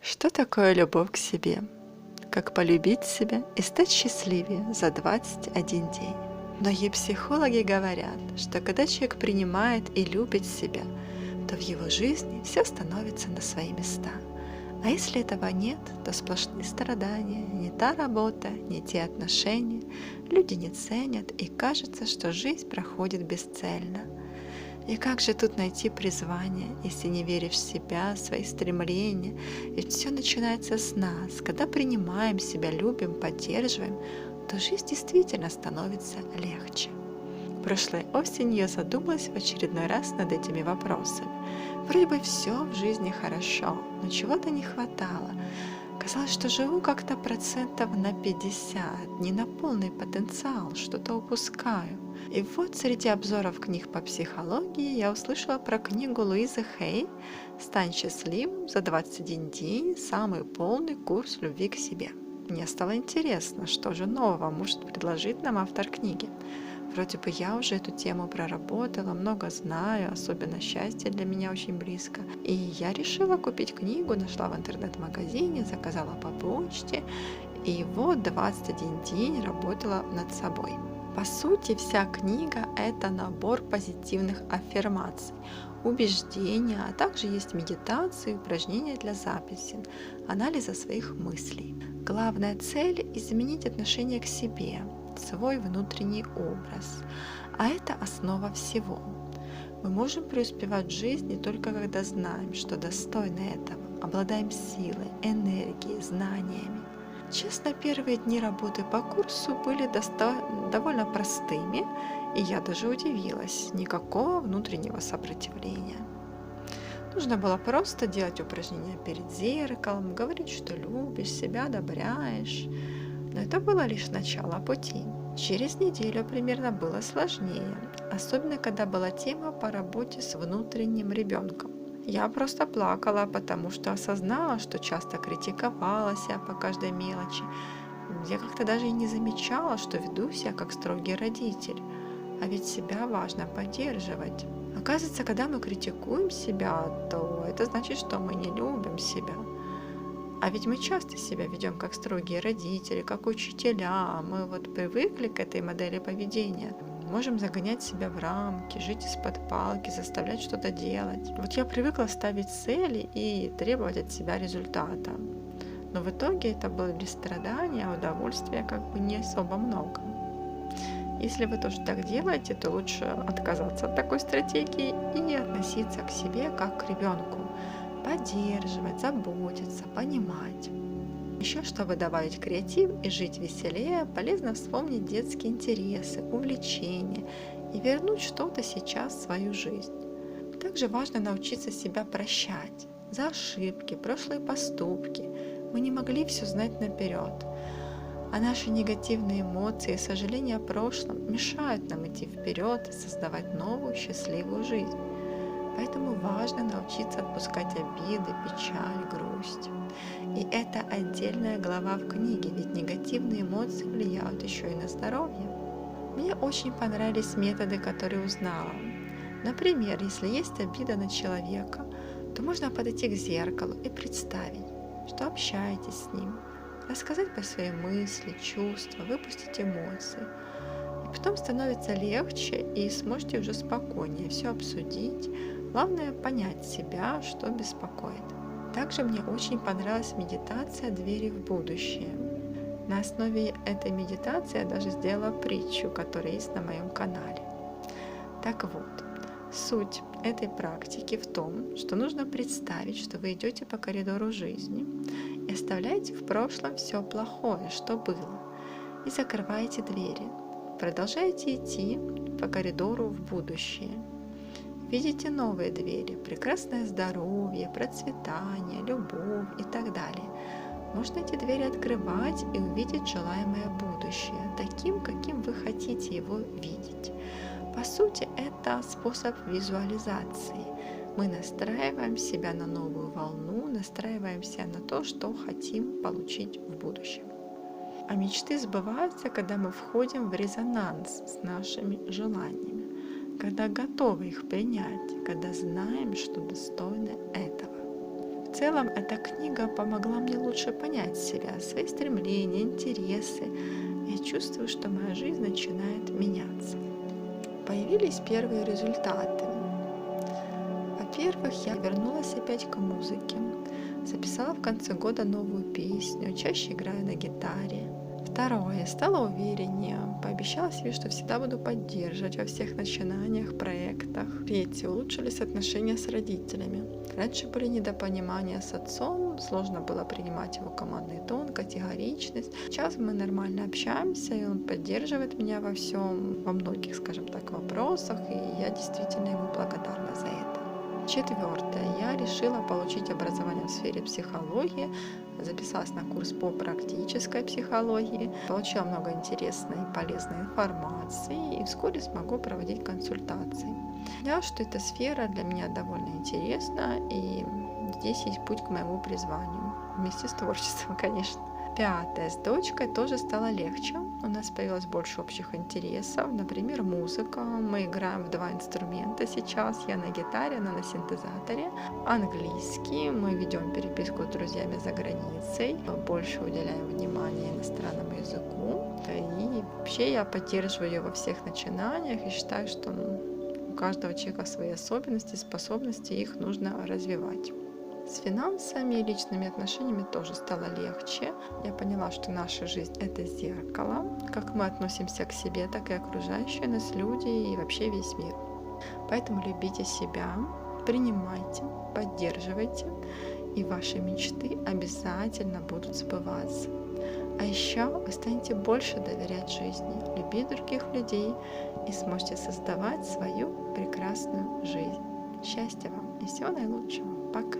Что такое любовь к себе? Как полюбить себя и стать счастливее за 21 день? Многие психологи говорят, что когда человек принимает и любит себя, то в его жизни все становится на свои места. А если этого нет, то сплошные страдания, не та работа, не те отношения, люди не ценят и кажется, что жизнь проходит бесцельно. И как же тут найти призвание, если не веришь в себя, в свои стремления? Ведь все начинается с нас. Когда принимаем себя, любим, поддерживаем, то жизнь действительно становится легче. Прошлой осенью я задумалась в очередной раз над этими вопросами. Вроде бы все в жизни хорошо, но чего-то не хватало. Казалось, что живу как-то процентов на 50, не на полный потенциал, что-то упускаю. И вот среди обзоров книг по психологии я услышала про книгу Луизы Хей «Стань счастливым за 21 день. Самый полный курс любви к себе». Мне стало интересно, что же нового может предложить нам автор книги. Вроде бы я уже эту тему проработала, много знаю, особенно счастье для меня очень близко. И я решила купить книгу, нашла в интернет-магазине, заказала по почте. И вот 21 день работала над собой. По сути, вся книга – это набор позитивных аффирмаций, убеждения, а также есть медитации, упражнения для записи, анализа своих мыслей. Главная цель – изменить отношение к себе, свой внутренний образ. А это основа всего. Мы можем преуспевать в жизни только когда знаем, что достойны этого, обладаем силой, энергией, знаниями. Честно, первые дни работы по курсу были довольно простыми, и я даже удивилась, никакого внутреннего сопротивления. Нужно было просто делать упражнения перед зеркалом, говорить, что любишь, себя одобряешь. Но это было лишь начало пути. Через неделю примерно было сложнее, особенно когда была тема по работе с внутренним ребенком. Я просто плакала, потому что осознала, что часто критиковала себя по каждой мелочи. Я как-то даже и не замечала, что веду себя как строгий родитель. А ведь себя важно поддерживать. Оказывается, когда мы критикуем себя, то это значит, что мы не любим себя. А ведь мы часто себя ведем как строгие родители, как учителя. Мы вот привыкли к этой модели поведения. Можем загонять себя в рамки, жить из-под палки, заставлять что-то делать. Вот я привыкла ставить цели и требовать от себя результата. Но в итоге это были страдания, а удовольствия как бы не особо много. Если вы тоже так делаете, то лучше отказаться от такой стратегии и относиться к себе как к ребенку. Поддерживать, заботиться, понимать. Еще, чтобы добавить креатив и жить веселее, полезно вспомнить детские интересы, увлечения и вернуть что-то сейчас в свою жизнь. Также важно научиться себя прощать за ошибки, прошлые поступки. Мы не могли все знать наперед. А наши негативные эмоции и сожаления о прошлом мешают нам идти вперед и создавать новую счастливую жизнь. Поэтому важно научиться отпускать обиды, печаль, грусть. И это отдельная глава в книге, ведь негативные эмоции влияют еще и на здоровье. Мне очень понравились методы, которые узнала. Например, если есть обида на человека, то можно подойти к зеркалу и представить, что общаетесь с ним, рассказать про свои мысли, чувства, выпустить эмоции. И потом становится легче и сможете уже спокойнее все обсудить. Главное понять себя, что беспокоит. Также мне очень понравилась медитация «Двери в будущее». На основе этой медитации я даже сделала притчу, которая есть на моем канале. Так вот, суть этой практики в том, что нужно представить, что вы идете по коридору жизни и оставляете в прошлом все плохое, что было, и закрываете двери. Продолжаете идти по коридору в будущее. Видите новые двери, прекрасное здоровье, процветание, любовь и так далее. Можно эти двери открывать и увидеть желаемое будущее, таким, каким вы хотите его видеть. По сути, это способ визуализации. Мы настраиваем себя на новую волну, настраиваемся на то, что хотим получить в будущем. А мечты сбываются, когда мы входим в резонанс с нашими желаниями, когда готовы их принять, когда знаем, что достойны этого. В целом, эта книга помогла мне лучше понять себя, свои стремления, интересы. Я чувствую, что моя жизнь начинает меняться. Появились первые результаты. Во-первых, я вернулась опять к музыке. Записала в конце года новую песню, чаще играю на гитаре. Второе, стала увереннее, пообещала себе, что всегда буду поддерживать во всех начинаниях, проектах. Третье, улучшились отношения с родителями. Раньше были недопонимания с отцом, сложно было принимать его командный тон, категоричность. Сейчас мы нормально общаемся, и он поддерживает меня во всем, во многих, скажем так, вопросах, и я действительно ему благодарна за это. Четвертое. Я решила получить образование в сфере психологии, записалась на курс по практической психологии, получила много интересной и полезной информации и вскоре смогу проводить консультации. Поняла, что эта сфера для меня довольно интересна, и здесь есть путь к моему призванию, вместе с творчеством, конечно. Пятое. С дочкой тоже стало легче. У нас появилось больше общих интересов, например, музыка. Мы играем в 2 инструмента сейчас. Я на гитаре, она на синтезаторе. Английский. Мы ведем переписку с друзьями за границей. Больше уделяем внимание иностранному языку. И вообще я поддерживаю ее во всех начинаниях и считаю, что у каждого человека свои особенности, способности, их нужно развивать. С финансами и личными отношениями тоже стало легче. Я поняла, что наша жизнь — это зеркало. Как мы относимся к себе, так и окружающие нас люди и вообще весь мир. Поэтому любите себя, принимайте, поддерживайте, и ваши мечты обязательно будут сбываться. А еще вы станете больше доверять жизни, любить других людей и сможете создавать свою прекрасную жизнь. Счастья вам и всего наилучшего. Пока!